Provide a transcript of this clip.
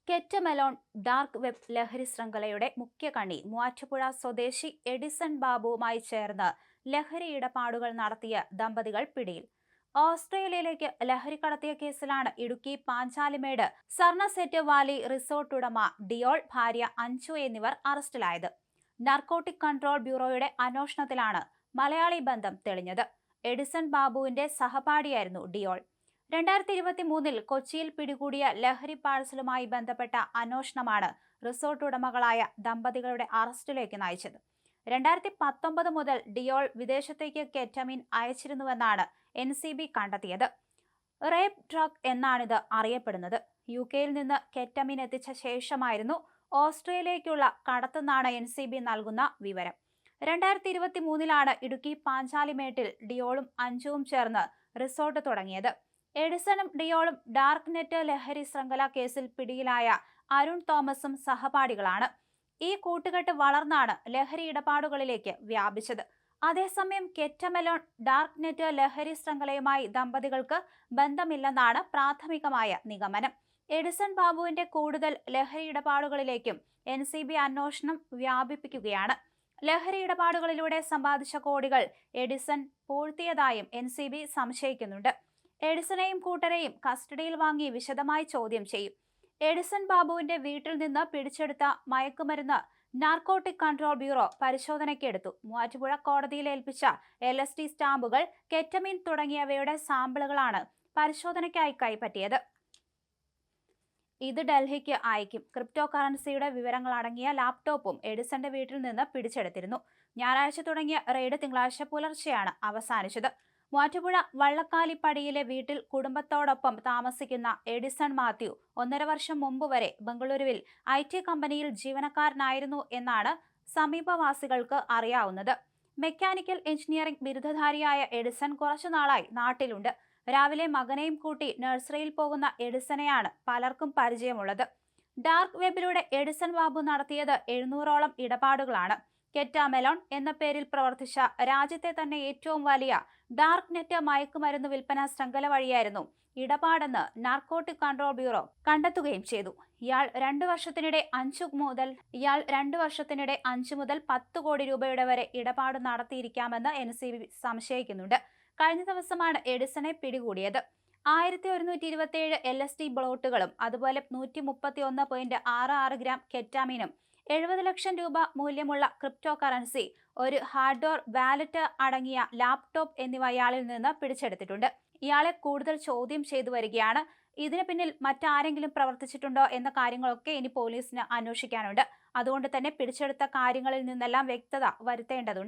കെറ്റമെലോൺ dark web ലഹരി ശൃംഖലയുടെ മുഖ്യ കണ്ണി മൂവാറ്റുപുഴ സ്വദേശി എഡിസൺ ബാബുവുമായി ചേർന്ന് ലഹരി ഇടപാടുകൾ നടത്തിയ ദമ്പതികൾ പിടിയിൽ. ഓസ്ട്രേലിയയിലേക്ക് ലഹരി കടത്തിയ കേസിലാണ് ഇടുക്കി പാഞ്ചാലിമേട് സർണസെറ്റ് വാലി റിസോർട്ട് ഉടമ ഡിയോൾ, ഭാര്യ അഞ്ജു എന്നിവർ അറസ്റ്റിലായത്. നാർക്കോട്ടിക് കൺട്രോൾ ബ്യൂറോയുടെ അന്വേഷണത്തിലാണ് മലയാളി ബന്ധം തെളിഞ്ഞത്. എഡിസൺ ബാബുവിന്റെ സഹപാഠിയായിരുന്നു ഡിയോൾ. 2023 കൊച്ചിയിൽ പിടികൂടിയ ലഹരി പാഴ്സലുമായി ബന്ധപ്പെട്ട അന്വേഷണമാണ് റിസോർട്ട് ഉടമകളായ ദമ്പതികളുടെ അറസ്റ്റിലേക്ക് നയിച്ചത്. 2019 മുതൽ ഡിയോൾ വിദേശത്തേക്ക് കെറ്റമീൻ അയച്ചിരുന്നുവെന്നാണ് NCB കണ്ടെത്തിയത്. റേപ്പ് ഡ്രഗ് എന്നാണിത് അറിയപ്പെടുന്നത്. UK-യിൽ നിന്ന് കെറ്റമീൻ എത്തിച്ച ശേഷമായിരുന്നു ഓസ്ട്രേലിയയ്ക്കുള്ള കടത്തെന്നാണ് NCB നൽകുന്ന വിവരം. 2023 ഇടുക്കി പാഞ്ചാലിമേട്ടിൽ ഡിയോളും അഞ്ജുവും ചേർന്ന് റിസോർട്ട് തുടങ്ങിയത്. എഡിസണും ഡിയോളും ഡാർക്ക് നെറ്റ് ലഹരി ശൃംഖല കേസിൽ പിടിയിലായ അരുൺ തോമസും സഹപാഠികളാണ്. ഈ കൂട്ടുകെട്ട് വളർന്നാണ് ലഹരി ഇടപാടുകളിലേക്ക് വ്യാപിച്ചത്. അതേസമയം കെറ്റമെലോൺ ഡാർക്ക് നെറ്റ് ലഹരി ശൃംഖലയുമായി ദമ്പതികൾക്ക് ബന്ധമില്ലെന്നാണ് പ്രാഥമികമായ നിഗമനം. എഡിസൺ ബാബുവിന്റെ കൂടുതൽ ലഹരി ഇടപാടുകളിലേക്കും NCB അന്വേഷണം വ്യാപിപ്പിക്കുകയാണ്. ലഹരി ഇടപാടുകളിലൂടെ സമ്പാദിച്ച കോടികൾ എഡിസൺ പൂഴ്ത്തിയതായും NCB സംശയിക്കുന്നുണ്ട്. എഡിസണെയും കൂട്ടരെയും കസ്റ്റഡിയിൽ വാങ്ങി വിശദമായി ചോദ്യം ചെയ്യും. എഡിസൺ ബാബുവിന്റെ വീട്ടിൽ നിന്ന് പിടിച്ചെടുത്ത മയക്കുമരുന്ന് നാർക്കോട്ടിക് കൺട്രോൾ ബ്യൂറോ പരിശോധനയ്ക്കെടുത്തു. മൂവാറ്റുപുഴ കോടതിയിൽ ഏൽപ്പിച്ച LSD സ്റ്റാമ്പുകൾ, കെറ്റമീൻ തുടങ്ങിയവയുടെ സാമ്പിളുകളാണ് പരിശോധനയ്ക്കായി കൈപ്പറ്റിയത്. ഇത് ഡൽഹിക്ക് അയക്കും. ക്രിപ്റ്റോ കറൻസിയുടെ വിവരങ്ങളടങ്ങിയ ലാപ്ടോപ്പും എഡിസന്റെ വീട്ടിൽ നിന്ന് പിടിച്ചെടുത്തിരുന്നു. ഞായറാഴ്ച തുടങ്ങിയ റെയ്ഡ് തിങ്കളാഴ്ച പുലർച്ചെയാണ് അവസാനിച്ചത്. മൂവാറ്റുപുഴ വള്ളക്കാലിപ്പടിയിലെ വീട്ടിൽ കുടുംബത്തോടൊപ്പം താമസിക്കുന്ന എഡിസൺ മാത്യു 1.5 വർഷം മുമ്പ് വരെ ബംഗളൂരുവിൽ IT കമ്പനിയിൽ ജീവനക്കാരനായിരുന്നു എന്നാണ് സമീപവാസികൾക്ക് അറിയാവുന്നത്. മെക്കാനിക്കൽ എഞ്ചിനീയറിംഗ് ബിരുദധാരിയായ എഡിസൺ കുറച്ചുനാളായി നാട്ടിലുണ്ട്. രാവിലെ മകനെയും കൂട്ടി നഴ്സറിയിൽ പോകുന്ന എഡിസണെയാണ് പലർക്കും പരിചയമുള്ളത്. ഡാർക്ക് വെബിലൂടെ എഡിസൺ ബാബു നടത്തിയത് 700ഓളം ഇടപാടുകളാണ്. കെറ്റമെലോൺ എന്ന പേരിൽ പ്രവർത്തിച്ച രാജ്യത്തെ തന്നെ ഏറ്റവും വലിയ ഡാർക്ക് നെറ്റ് മയക്കുമരുന്ന് വിൽപ്പന ശൃംഖല വഴിയായിരുന്നു ഇടപാടെന്ന് നാർക്കോട്ടിക് കൺട്രോൾ ബ്യൂറോ കണ്ടെത്തുകയും ചെയ്തു. ഇയാൾ 2 വർഷത്തിനിടെ 5 മുതൽ 10 കോടി രൂപയുടെ വരെ ഇടപാട് നടത്തിയിരിക്കാമെന്ന് NCB സംശയിക്കുന്നുണ്ട്. കഴിഞ്ഞ ദിവസമാണ് എഡിസണെ പിടികൂടിയത്. 1127 LSD ബ്ലോട്ടുകളും അതുപോലെ 131.66 ഗ്രാം കെറ്റാമീനും 70 ലക്ഷം രൂപ മൂല്യമുള്ള ക്രിപ്റ്റോ കറൻസി, ഒരു ഹാർഡ്വെയർ വാലറ്റ് അടങ്ങിയ ലാപ്ടോപ്പ് എന്നിവ ഇയാളിൽ നിന്ന് പിടിച്ചെടുത്തിട്ടുണ്ട്. ഇയാളെ കൂടുതൽ ചോദ്യം ചെയ്തു വരികയാണ്. ഇതിന് പിന്നിൽ മറ്റാരെങ്കിലും പ്രവർത്തിച്ചിട്ടുണ്ടോ എന്ന കാര്യങ്ങളൊക്കെ ഇനി പോലീസിന് അന്വേഷിക്കാനുണ്ട്. അതുകൊണ്ട് തന്നെ പിടിച്ചെടുത്ത കാര്യങ്ങളിൽ നിന്നെല്ലാം വ്യക്തത വരുത്തേണ്ടതുണ്ട്.